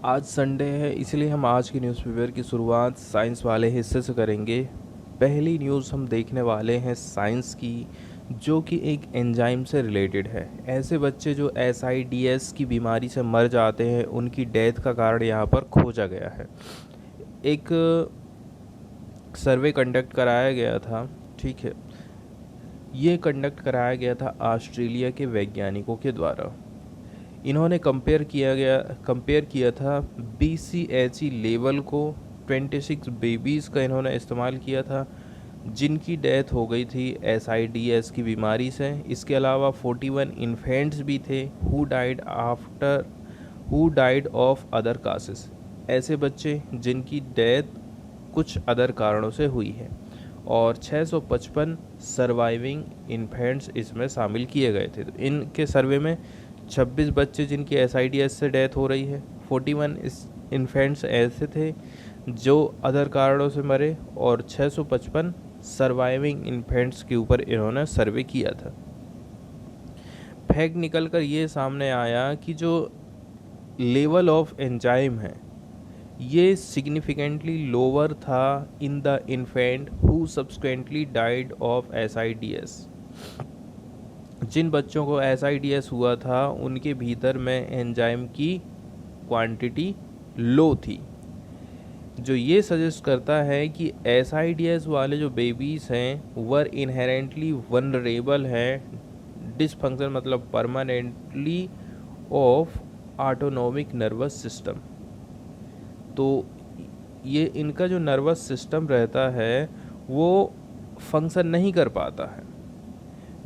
आज संडे है, इसलिए हम आज की न्यूज़पेपर की शुरुआत साइंस वाले हिस्से से करेंगे। पहली न्यूज़ हम देखने वाले हैं साइंस की, जो कि एक एंजाइम से रिलेटेड है। ऐसे बच्चे जो एसआईडीएस की बीमारी से मर जाते हैं, उनकी डेथ का कारण यहाँ पर खोजा गया है। एक सर्वे कंडक्ट कराया गया था, ठीक है। ये कंडक्ट कराया गया था ऑस्ट्रेलिया के वैज्ञानिकों के द्वारा। इन्होंने कंपेयर किया था BCHE लेवल को। 26 बेबीज़ का इन्होंने इस्तेमाल किया था जिनकी डेथ हो गई थी SIDS की बीमारी से। इसके अलावा 41 इन्फेंट्स भी थे हु डाइड ऑफ अदर कासेस। ऐसे बच्चे जिनकी डेथ कुछ अदर कारणों से हुई है, और 655 सर्वाइविंग इन्फेंट्स इसमें शामिल किए गए थे। तो इनके सर्वे में 26 बच्चे जिनकी SIDS से डेथ हो रही है, 41 इन्फेंट्स ऐसे थे जो अदर कारणों से मरे, और 655 सर्वाइविंग इन्फेंट्स के ऊपर इन्होंने सर्वे किया था। फैक्ट निकल कर ये सामने आया कि जो लेवल ऑफ एंजाइम है ये सिग्निफिकेंटली लोअर था in the infant who subsequently died of SIDS। जिन बच्चों को SIDS हुआ था उनके भीतर में एंजाइम की क्वांटिटी लो थी, जो ये सजेस्ट करता है कि SIDS वाले जो बेबीज़ हैं वर इनहेरेंटली वनरेबल हैं डिसफंक्शन मतलब permanently of autonomic nervous system. तो ये इनका जो नर्वस सिस्टम रहता है वो फंक्शन नहीं कर पाता है,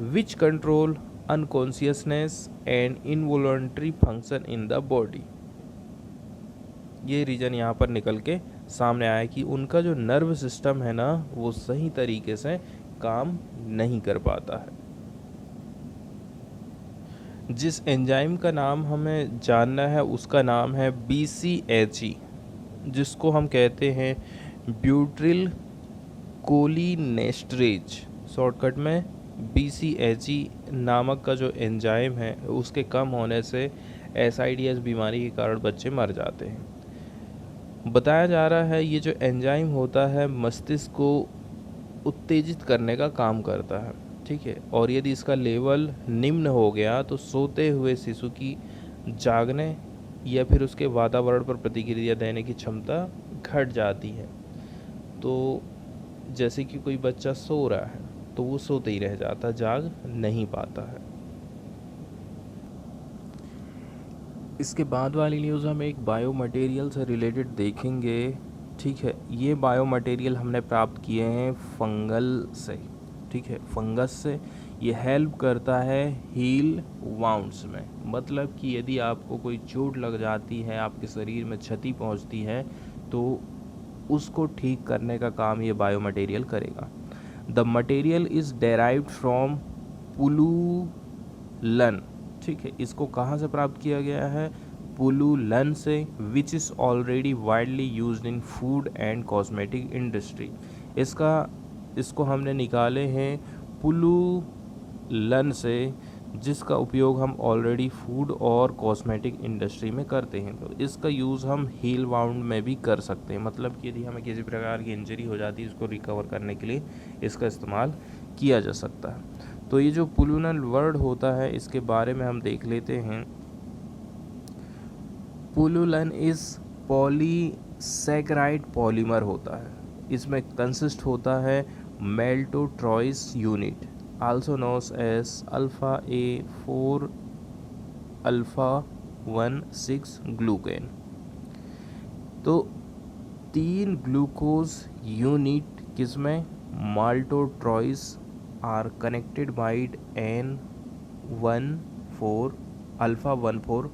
which control unconsciousness and involuntary function in the body. ये रीज़न यहाँ पर निकल के सामने आया कि उनका जो नर्व सिस्टम है ना वो सही तरीके से काम नहीं कर पाता है। जिस एंजाइम का नाम हमें जानना है उसका नाम है BCHE, जिसको हम कहते हैं ब्यूट्रिल कोलिनेस्टरेज, शॉर्टकट में BCHE नामक का जो एंजाइम है उसके कम होने से SIDS बीमारी के कारण बच्चे मर जाते हैं। बताया जा रहा है ये जो एंजाइम होता है मस्तिष्क को उत्तेजित करने का काम करता है, ठीक है। और यदि इसका लेवल निम्न हो गया तो सोते हुए शिशु की जागने या फिर उसके वातावरण पर प्रतिक्रिया देने की क्षमता घट जाती है। तो जैसे कि कोई बच्चा सो रहा है तो वो सोते ही रह जाता, जाग नहीं पाता है। इसके बाद वाली न्यूज़ हम एक बायो मटेरियल से रिलेटेड देखेंगे, ठीक है। ये बायो मटेरियल हमने प्राप्त किए हैं फंगल से, ठीक है, फंगस से। ये हेल्प करता है हील वाउंड्स में, मतलब कि यदि आपको कोई चोट लग जाती है, आपके शरीर में क्षति पहुंचती है, तो उसको ठीक करने का काम ये बायो मटेरियल करेगा। The material is derived from pullulan, ठीक है। इसको कहाँ से प्राप्त किया गया है? पुलूलन से, which is already widely used in food and cosmetic industry. इसको हमने निकाले हैं पुलूलन से, जिसका उपयोग हम ऑलरेडी फूड और कॉस्मेटिक इंडस्ट्री में करते हैं। तो इसका यूज़ हम हील वाउंड में भी कर सकते हैं, मतलब कि यदि हमें किसी प्रकार की इंजरी हो जाती है इसको रिकवर करने के लिए इसका इस्तेमाल किया जा सकता है। तो ये जो पुलूनल वर्ड होता है इसके बारे में हम देख लेते हैं। पुलूलन इज पॉलीसैकेराइड पॉलीमर होता है। इसमें कंसिस्ट होता है maltotriose unit, also known as alpha A4 alpha 1,6 glucan. तो 3 ग्लूकोज यूनिट किसमें? Maltotriose are connected by N14 alpha 14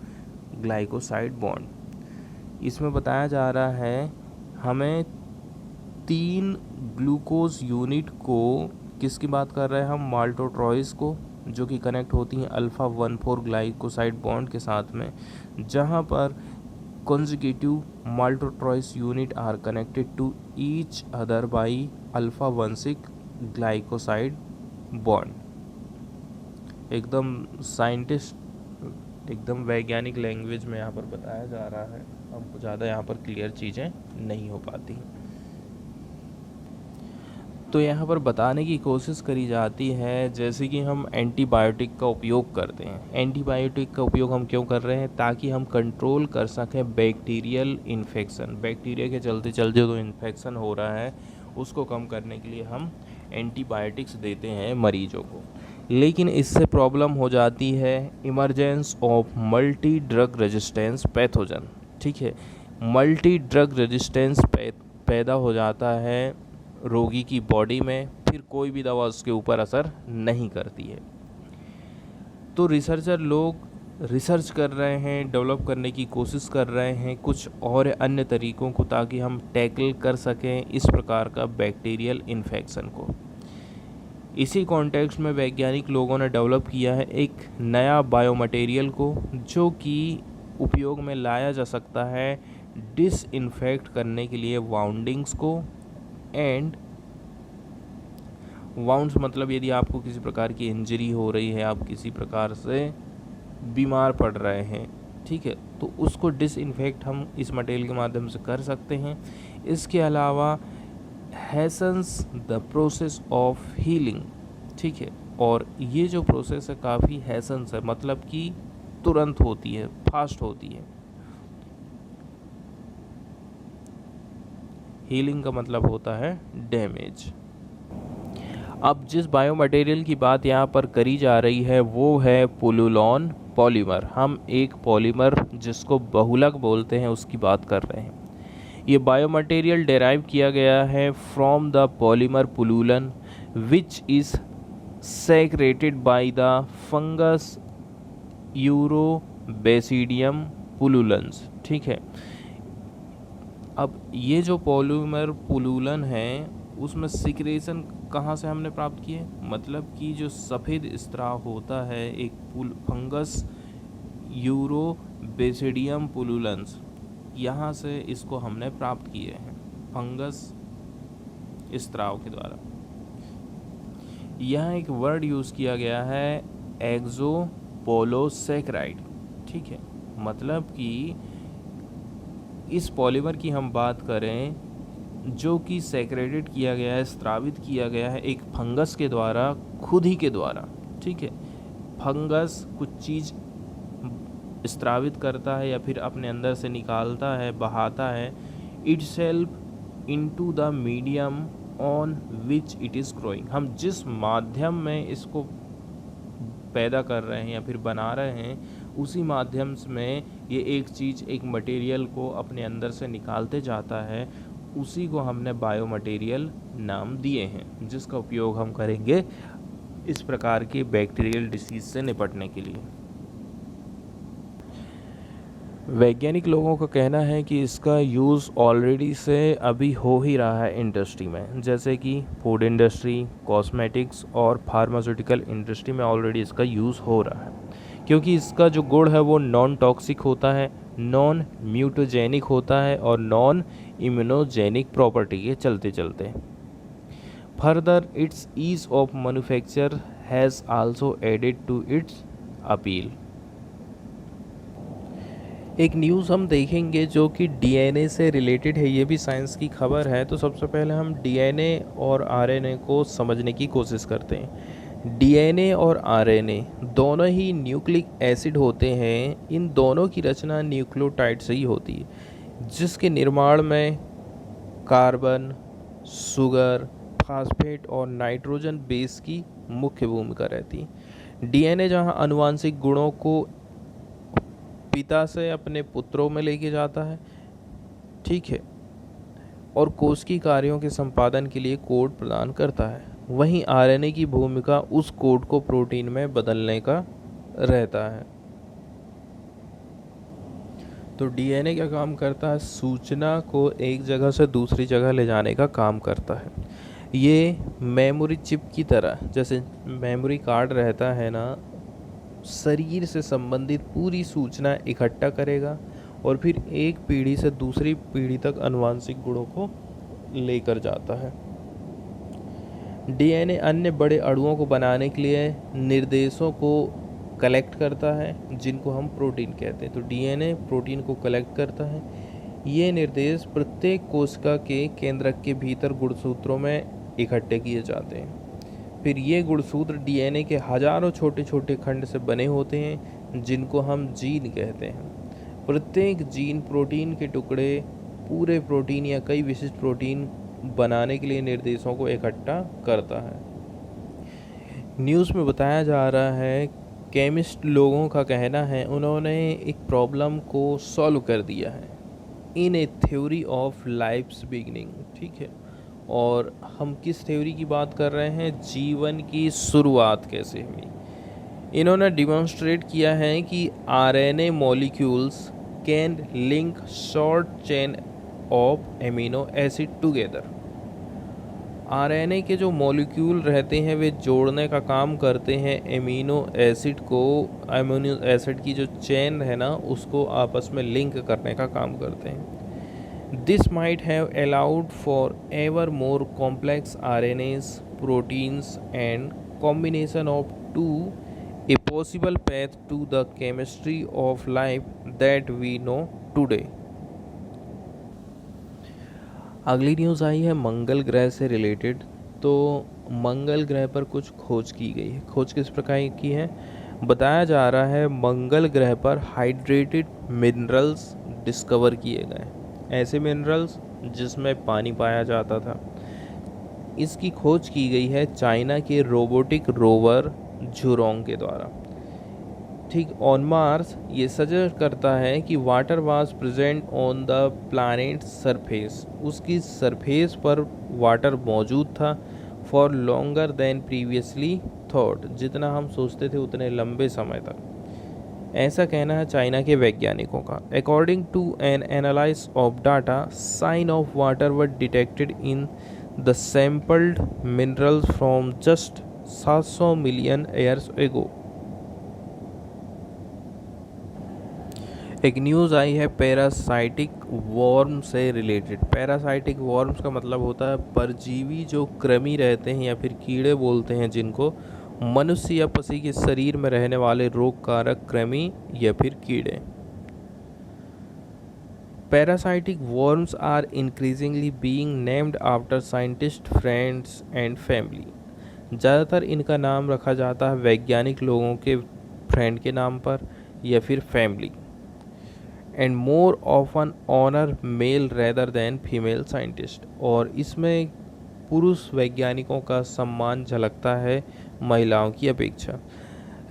glycoside bond. इसमें बताया जा रहा है हमें 3 ग्लूकोज यूनिट को, किसकी बात कर रहे हैं हम? माल्टोट्रॉइस को, जो कि कनेक्ट होती हैं अल्फा 14 ग्लाइकोसाइड बॉन्ड के साथ में, जहाँ पर consecutive maltodextrin unit are connected to each other by alpha 1,6 glycoside bond। एकदम साइंटिस्ट एकदम वैज्ञानिक लैंग्वेज में यहाँ पर बताया जा रहा है, हमको ज़्यादा यहाँ पर क्लियर चीज़ें नहीं हो पाती। तो यहाँ पर बताने की कोशिश करी जाती है जैसे कि हम एंटीबायोटिक का उपयोग करते हैं। एंटीबायोटिक का उपयोग हम क्यों कर रहे हैं? ताकि हम कंट्रोल कर सकें बैक्टीरियल इन्फेक्शन। बैक्टीरिया के चलते चलते जो इन्फेक्शन हो रहा है उसको कम करने के लिए हम एंटीबायोटिक्स देते हैं मरीजों को। लेकिन इससे प्रॉब्लम हो जाती है emergence of multi drug resistance pathogen. ठीक है, मल्टी ड्रग रेजिस्टेंस पैदा हो जाता है रोगी की बॉडी में, फिर कोई भी दवा उसके ऊपर असर नहीं करती है। तो रिसर्चर लोग रिसर्च कर रहे हैं, डेवलप करने की कोशिश कर रहे हैं कुछ और अन्य तरीकों को, ताकि हम टैकल कर सकें इस प्रकार का बैक्टीरियल इन्फेक्शन को। इसी कॉन्टेक्स्ट में वैज्ञानिक लोगों ने डेवलप किया है एक नया बायोमटेरियल को, जो कि उपयोग में लाया जा सकता है डिसइंफेक्ट करने के लिए वाउंडिंग्स को। एंड वाउंड्स मतलब यदि आपको किसी प्रकार की इंजरी हो रही है, आप किसी प्रकार से बीमार पड़ रहे हैं, ठीक है, तो उसको डिसइंफेक्ट हम इस मटेरियल के माध्यम से कर सकते हैं। इसके अलावा हैसन्स द प्रोसेस ऑफ हीलिंग। ठीक है, और ये जो प्रोसेस है काफ़ी हैसन्स है, मतलब कि तुरंत होती है, फास्ट होती है। हीलिंग का मतलब होता है डैमेज। अब जिस बायोमटेरियल की बात यहाँ पर करी जा रही है वो है पुलुलॉन पॉलीमर। हम एक पॉलीमर जिसको बहुलक बोलते हैं उसकी बात कर रहे हैं। ये बायोमटेरियल डेराइव किया गया है from the polymer pullulan which is secreted by the fungus Aureobasidium pullulans. ठीक है, अब ये जो पॉलीमर पुलुलन है उसमें सिक्रेशन कहाँ से हमने प्राप्त किए? मतलब कि जो सफ़ेद स्त्राव होता है एक फंगस यूरोबेसिडियम पुलुलेंस, यहाँ से इसको हमने प्राप्त किए हैं फंगस स्त्राव के द्वारा। यहाँ एक वर्ड यूज़ किया गया है एक्सोपोलोसैकेराइड। ठीक है, मतलब कि इस पॉलीमर की हम बात करें जो कि सेक्रेटेड किया गया है, स्त्रावित किया गया है एक फंगस के द्वारा, खुद ही के द्वारा। ठीक है, फंगस कुछ चीज़ स्त्रावित करता है या फिर अपने अंदर से निकालता है, बहाता है itself into the medium on which it is growing. हम जिस माध्यम में इसको पैदा कर रहे हैं या फिर बना रहे हैं उसी माध्यम में ये एक चीज़, एक मटेरियल को अपने अंदर से निकालते जाता है, उसी को हमने बायोमटेरियल नाम दिए हैं, जिसका उपयोग हम करेंगे इस प्रकार के बैक्टीरियल डिसीज़ से निपटने के लिए। वैज्ञानिक लोगों का कहना है कि इसका यूज़ ऑलरेडी से अभी हो ही रहा है इंडस्ट्री में, जैसे कि फूड इंडस्ट्री, कॉस्मेटिक्स और फार्मास्यूटिकल इंडस्ट्री में ऑलरेडी इसका यूज़ हो रहा है, क्योंकि इसका जो गुण है वो नॉन टॉक्सिक होता है, नॉन म्यूटोजेनिक होता है और नॉन इम्यूनोजेनिक प्रॉपर्टी के चलते चलते। Further its ease of manufacture has also added to its appeal. एक न्यूज़ हम देखेंगे जो कि डीएनए से रिलेटेड है, ये भी साइंस की खबर है। तो सबसे पहले हम डीएनए और आरएनए को समझने की कोशिश करते हैं। डीएनए और आरएनए दोनों ही न्यूक्लिक एसिड होते हैं। इन दोनों की रचना न्यूक्लियोटाइड से ही होती है, जिसके निर्माण में कार्बन, शुगर, फास्फेट और नाइट्रोजन बेस की मुख्य भूमिका रहती है। डीएनए जहां आनुवांशिक गुणों को पिता से अपने पुत्रों में लेके जाता है, ठीक है, और कोशिकीय कार्यों के संपादन के लिए कोड प्रदान करता है, वहीं आरएनए की भूमिका उस कोड को प्रोटीन में बदलने का रहता है। तो डीएनए क्या काम करता है? सूचना को एक जगह से दूसरी जगह ले जाने का काम करता है। ये मेमोरी चिप की तरह, जैसे मेमोरी कार्ड रहता है ना, शरीर से संबंधित पूरी सूचना इकट्ठा करेगा और फिर एक पीढ़ी से दूसरी पीढ़ी तक आनुवांशिक गुणों को लेकर जाता है। डीएनए अन्य बड़े अणुओं को बनाने के लिए निर्देशों को कलेक्ट करता है, जिनको हम प्रोटीन कहते हैं। तो डीएनए प्रोटीन को कलेक्ट करता है। ये निर्देश प्रत्येक कोशिका के केंद्रक के भीतर गुणसूत्रों में इकट्ठे किए जाते हैं। फिर ये गुणसूत्र डीएनए के हजारों छोटे छोटे खंड से बने होते हैं, जिनको हम जीन कहते हैं। प्रत्येक जीन प्रोटीन के टुकड़े, पूरे प्रोटीन या कई विशिष्ट प्रोटीन बनाने के लिए निर्देशों को इकट्ठा करता है। न्यूज़ में बताया जा रहा है, केमिस्ट लोगों का कहना है उन्होंने एक प्रॉब्लम को सॉल्व कर दिया है in a theory of life's beginning. ठीक है, और हम किस थ्योरी की बात कर रहे हैं? जीवन की शुरुआत कैसे हुई। इन्होंने डिमॉन्स्ट्रेट किया है कि RNA molecules can link short chain of amino acid together. RNA के जो मॉलिक्यूल रहते हैं वे जोड़ने का काम करते हैं एमिनो एसिड को, एमिनो एसिड की जो चेन है ना उसको आपस में लिंक करने का काम करते हैं। This might have allowed for ever more complex RNAs, proteins and combination of to a possible path to the chemistry of life that we know today। अगली न्यूज़ आई है मंगल ग्रह से रिलेटेड। तो मंगल ग्रह पर कुछ खोज की गई है। खोज किस प्रकार की है? बताया जा रहा है मंगल ग्रह पर हाइड्रेटेड मिनरल्स डिस्कवर किए गए, ऐसे मिनरल्स जिसमें पानी पाया जाता था। इसकी खोज की गई है चाइना के रोबोटिक रोवर झुरोंग के द्वारा। ठीक, ऑन मार्स ये सजेस्ट करता है कि water was present on the planet surface. उसकी सरफेस पर वाटर मौजूद था for longer than previously thought. जितना हम सोचते थे उतने लंबे समय तक, ऐसा कहना है चाइना के वैज्ञानिकों का। According to an analysis of data, sign of water were detected in the sampled minerals from just 700 million years ago. एक न्यूज़ आई है पैरासाइटिक वॉर्म से रिलेटेड। पैरासाइटिक वॉर्म्स का मतलब होता है परजीवी जो कृमि रहते हैं या फिर कीड़े बोलते हैं, जिनको मनुष्य या पशु के शरीर में रहने वाले रोग कारक कृमि या फिर कीड़े। Parasitic worms are increasingly being named after scientist, friends and family. ज़्यादातर इनका नाम रखा जाता है वैज्ञानिक लोगों के फ्रेंड के नाम पर या फिर family. And more often honour male rather than female scientist. और इसमें पुरुष वैज्ञानिकों का सम्मान झलकता है महिलाओं की अपेक्षा।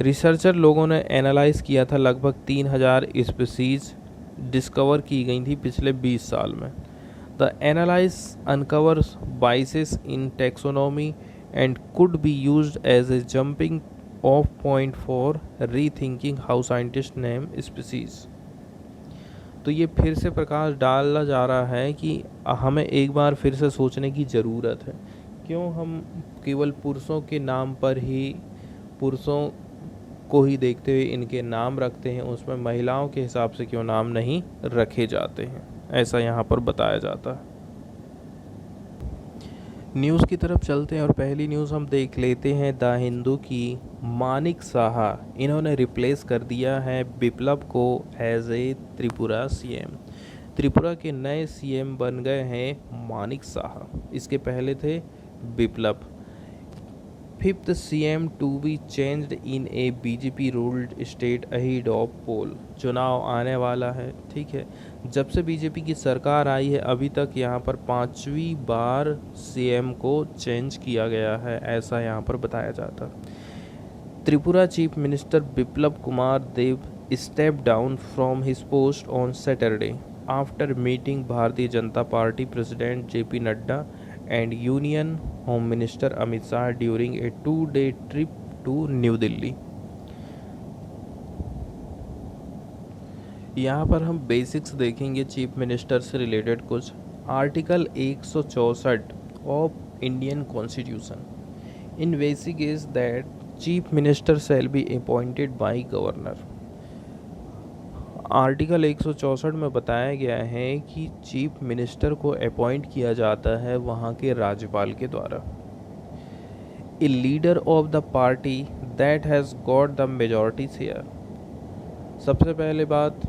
रिसर्चर लोगों ने एनालाइज किया था, लगभग 3000 स्पीसीज डिस्कवर की गई थी पिछले 20 साल में। The analyse uncovers biases in taxonomy and could be used as a jumping off point for rethinking how scientists name species। तो ये फिर से प्रकाश डाला जा रहा है कि हमें एक बार फिर से सोचने की ज़रूरत है। क्यों हम केवल पुरुषों के नाम पर ही, पुरुषों को ही देखते हुए इनके नाम रखते हैं, उसमें महिलाओं के हिसाब से क्यों नाम नहीं रखे जाते हैं, ऐसा यहाँ पर बताया जाता है। न्यूज़ की तरफ चलते हैं और पहली न्यूज़ हम देख लेते हैं द हिंदू की। मानिक साहा, इन्होंने रिप्लेस कर दिया है बिप्लब को as a Tripura CM. Tripura के नए सीएम बन गए हैं मानिक साहा, इसके पहले थे Biplab. 5th CM to be changed in a BJP ruled state ahead of poll. चुनाव आने वाला है, ठीक है। जब से बीजेपी की सरकार आई है अभी तक यहाँ पर 5वीं बार सीएम को चेंज किया गया है, ऐसा यहाँ पर बताया जाता। Tripura chief minister Biplab Kumar Deb step down from his post on Saturday after meeting Bharatiya Janata Party president JP Nadda and union home minister Amit Shah during a 2-day trip to New Delhi. यहाँ पर हम बेसिक्स देखेंगे चीफ मिनिस्टर से रिलेटेड कुछ। Article 164 of Indian constitution in basic is that chief minister shall be appointed by governor. Article 164 में बताया गया है कि चीफ मिनिस्टर को अपॉइंट किया जाता है वहाँ के राज्यपाल के द्वारा। A leader of the party that has got the majority share. सबसे पहले बात,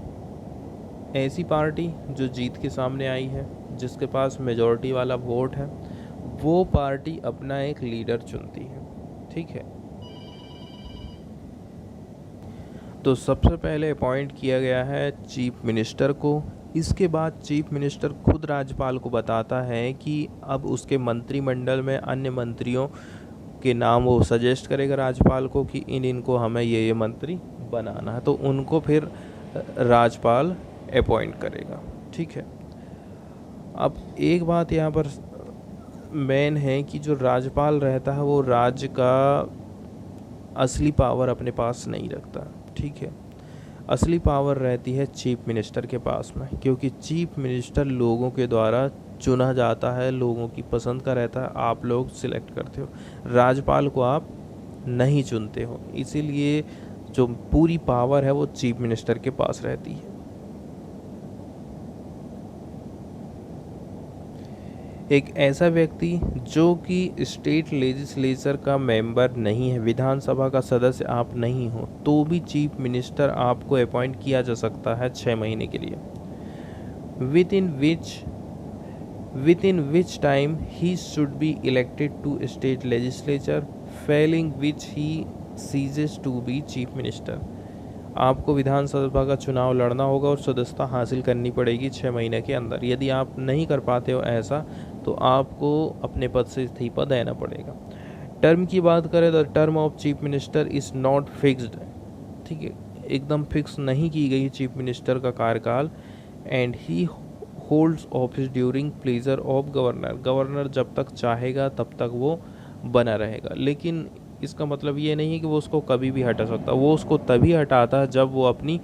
ऐसी पार्टी जो जीत के सामने आई है, जिसके पास मेजॉरिटी वाला वोट है, वो पार्टी अपना एक लीडर चुनती है। ठीक है, तो सबसे पहले अपॉइंट किया गया है चीफ मिनिस्टर को। इसके बाद चीफ मिनिस्टर खुद राज्यपाल को बताता है कि अब उसके मंत्रिमंडल में अन्य मंत्रियों के नाम वो सजेस्ट करेगा राज्यपाल को कि इनको हमें ये मंत्री बनाना है, तो उनको फिर राज्यपाल अपॉइंट करेगा। ठीक है, अब एक बात यहाँ पर मेन है कि जो राज्यपाल रहता है वो राज्य का असली पावर अपने पास नहीं रखता। ठीक है, असली पावर रहती है चीफ मिनिस्टर के पास में, क्योंकि चीफ मिनिस्टर लोगों के द्वारा चुना जाता है, लोगों की पसंद का रहता है, आप लोग सिलेक्ट करते हो, राज्यपाल को आप नहीं चुनते हो। इसीलिए जो पूरी पावर है वो चीफ मिनिस्टर के पास रहती है। एक ऐसा व्यक्ति जो कि स्टेट लेजिस्लेचर का मेंबर नहीं है, विधानसभा का सदस्य आप नहीं हो, तो भी चीफ मिनिस्टर आपको अपॉइंट किया जा सकता है 6 महीने के लिए, within which time he should be elected to state legislature, failing which he ceases to be chief minister। आपको विधानसभा का चुनाव लड़ना होगा और सदस्यता हासिल करनी पड़ेगी 6 महीने के अंदर। यदि आप नहीं कर पाते हो ऐसा, तो आपको अपने पद से इस्तीफा देना पड़ेगा। टर्म की बात करें तो term of chief minister is not fixed. ठीक है, एकदम फिक्स नहीं की गई चीफ मिनिस्टर का कार्यकाल। And he holds office during pleasure of governor. Governor जब तक चाहेगा तब तक वो बना रहेगा, लेकिन इसका मतलब ये नहीं है कि वो उसको कभी भी हटा सकता। वो उसको तभी हटाता है जब वो अपनी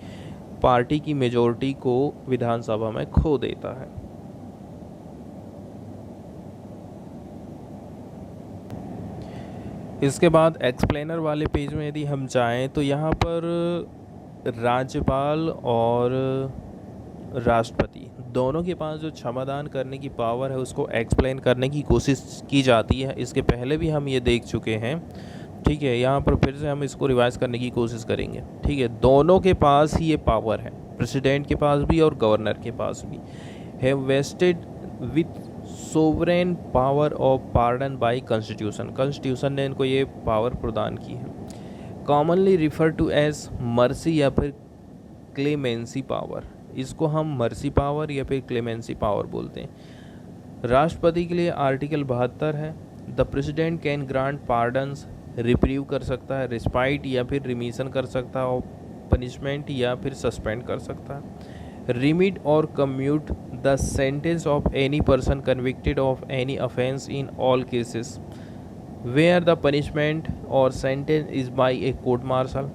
पार्टी की मेजॉरिटी को विधानसभा में खो देता है। इसके बाद एक्सप्लेनर वाले पेज में यदि हम जाएं तो यहाँ पर राज्यपाल और राष्ट्रपति दोनों के पास जो क्षमादान करने की पावर है उसको एक्सप्लेन करने की कोशिश की जाती है। इसके पहले भी हम ये देख चुके हैं। ठीक है, यहाँ पर फिर से हम इसको रिवाइज करने की कोशिश करेंगे। ठीक है, दोनों के पास ही ये पावर है, प्रेसिडेंट के पास भी और गवर्नर के पास भी। Have vested with sovereign power of pardon by constitution. Constitution ने इनको ये पावर प्रदान की है। Commonly refer to as mercy या फिर क्लेमेंसी पावर। इसको हम मर्सी पावर या फिर क्लेमेंसी पावर बोलते हैं। राष्ट्रपति के लिए आर्टिकल 72 है। The president can grant pardons, reprieve कर सकता है, रिस्पाइट या फिर रिमीशन कर सकता है, और पनिशमेंट या फिर सस्पेंड कर सकता है। Remit or commute the sentence of any person convicted of any offence in all cases where the punishment or sentence is by a court martial.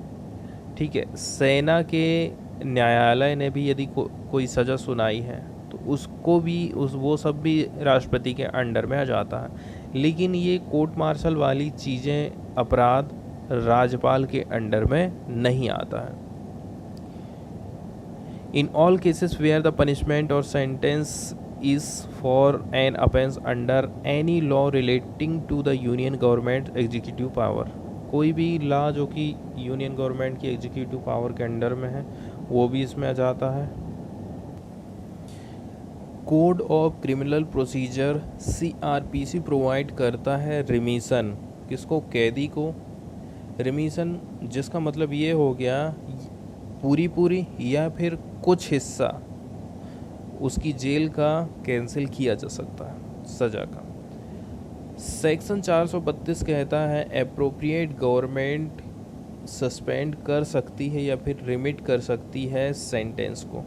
ठीक है, सेना के न्यायालय ने भी यदि कोई सज़ा सुनाई है तो उसको भी वो सब भी राष्ट्रपति के अंडर में आ जाता है। लेकिन ये कोर्ट मार्शल वाली चीज़ें, अपराध राज्यपाल के अंडर में नहीं आता है। In all cases where the punishment or sentence is for an offence under any law relating to the union government executive power. कोई भी लॉ जो कि यूनियन गवर्नमेंट की एग्जीक्यूटिव पावर के अंडर में है वो भी इसमें आ जाता है। Code of criminal procedure CRPC provide करता है रिमीशन, किसको? कैदी को रिमीशन, जिसका मतलब ये हो गया पूरी या फिर कुछ हिस्सा उसकी जेल का कैंसिल किया जा सकता है सज़ा का। सेक्शन 432 कहता है एप्रोप्रिएट गवर्नमेंट सस्पेंड कर सकती है या फिर रिमिट कर सकती है सेंटेंस को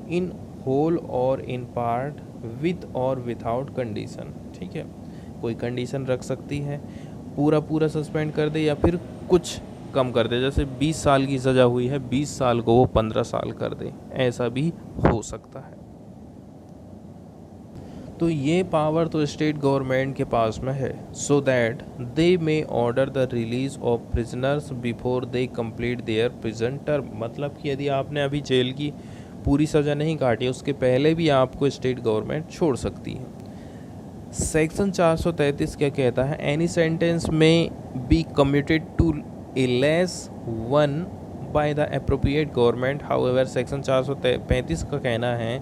इन होल और इन पार्ट विथ और विथआउट कंडीशन। ठीक है, कोई कंडीशन रख सकती है, पूरा सस्पेंड कर दे या फिर कुछ कम कर दे। जैसे 20 साल की सज़ा हुई है, 20 साल को वो 15 साल कर दे, ऐसा भी हो सकता है। तो ये पावर तो स्टेट गवर्नमेंट के पास में है, so that they may order the release of prisoners before they complete their prison term. मतलब कि यदि आपने अभी जेल की पूरी सज़ा नहीं काटी, उसके पहले भी आपको स्टेट गवर्नमेंट छोड़ सकती है। सेक्शन 433 क्या कहता है? एनी सेंटेंस में be commuted to a less one by the appropriate government. However section 435 का कहना है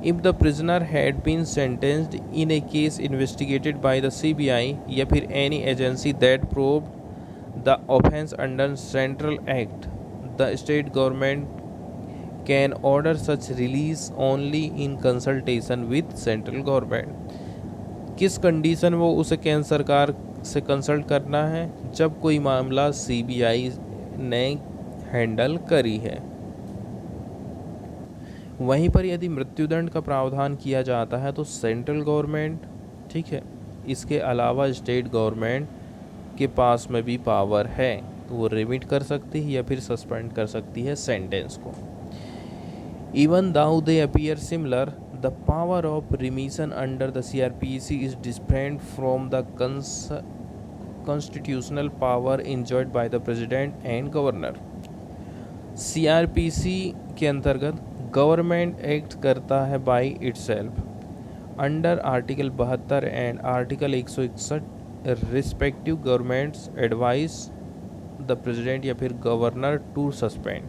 if the prisoner had been sentenced in a case investigated by the CBI या फिर any agency that proved the offence under central act, the state government can order such release only in consultation with central government. किस condition वो उसे केंद्र सरकार से consult करना है? जब कोई मामला सीबीआई ने हैंडल करी है। वहीं पर यदि मृत्युदंड का प्रावधान किया जाता है तो सेंट्रल गवर्नमेंट, ठीक है, इसके अलावा स्टेट गवर्नमेंट के पास में भी पावर है, तो वो रिमिट कर सकती है या फिर सस्पेंड कर सकती है सेंटेंस को। Even though they appear similar, the power of remission under the CRPC is different from the constitutional power enjoyed by the president and governor। CRPC के अंतर्गत गवर्नमेंट एक्ट करता है by itself under article 72 and article 161 respective governments advice the president या फिर governor to suspend.